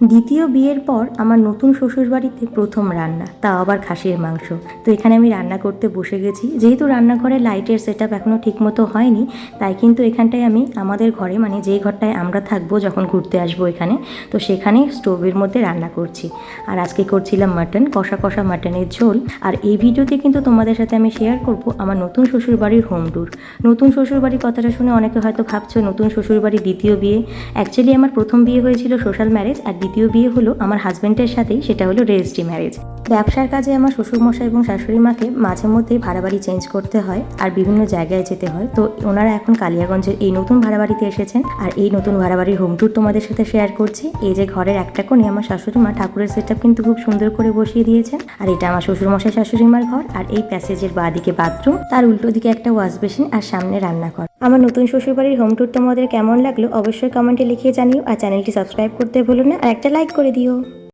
দ্বিতীয় বিয়ের পর আমার নতুন শ্বশুরবাড়িতে প্রথম রান্না, তাও আবার খাসির মাংস। তো এখানে আমি রান্না করতে বসে গেছি। যেহেতু রান্নাঘরে লাইটের সেট আপ এখনও ঠিকমতো হয়নি, তাই কিন্তু এখানটায় আমি আমাদের ঘরে, মানে যেই ঘরটায় আমরা থাকবো যখন ঘুরতে আসবো এখানে, তো সেখানেই স্টোভের মধ্যে রান্না করছি। আর আজকে করছিলাম মাটন, কষা কষা মাটনের ঝোল। আর এই ভিডিওতে কিন্তু তোমাদের সাথে আমি শেয়ার করব আমার নতুন শ্বশুরবাড়ির হোম ট্যুর। নতুন শ্বশুরবাড়ির কথাটা শুনে অনেকে হয়তো ভাবছো নতুন শ্বশুরবাড়ির দ্বিতীয় বিয়ে। অ্যাকচুয়ালি আমার প্রথম বিয়ে হয়েছিল সোশ্যাল ম্যারেজ, আর দ্বিতীয় বিয়ে হলো আমার হাজব্যান্ডের সাথেই, সেটা হলো রেজিস্ট্রি ম্যারেজ। ব্যবসার কাজে আমার শ্বশুরমশাই এবং শাশুড়ি মাকে মাঝে মধ্যেই ভাড়া বাড়ি চেঞ্জ করতে হয় আর বিভিন্ন জায়গায় যেতে হয়। তো ওনারা এখন কালিয়াগঞ্জের এই নতুন ভাড়া বাড়িতে এসেছেন, আর এই নতুন ভাড়া বাড়ির হোম ট্যুর তোমাদের সাথে শেয়ার করছি। এই যে ঘরের একটা কোণে আমার শাশুড়ি মা ঠাকুরের সেট আপ কিন্তু খুব সুন্দর করে বসিয়ে দিয়েছেন। আর এটা আমার শ্বশুরমশাই শাশুড়ি মার ঘর, আর এই প্যাসেজের বাঁদিকে বাথরুম, তার উল্টো দিকে একটা ওয়াশ বেসিন, আর সামনে রান্নাঘর। আমার নতুন শ্বশুরবাড়ির হোম ট্যুর তোমাদের কেমন লাগলো অবশ্যই কমেন্টে লিখিয়ে জানিও, আর চ্যানেলটি সাবস্ক্রাইব করতে ভুলো না, আর একটা লাইক করে দিও।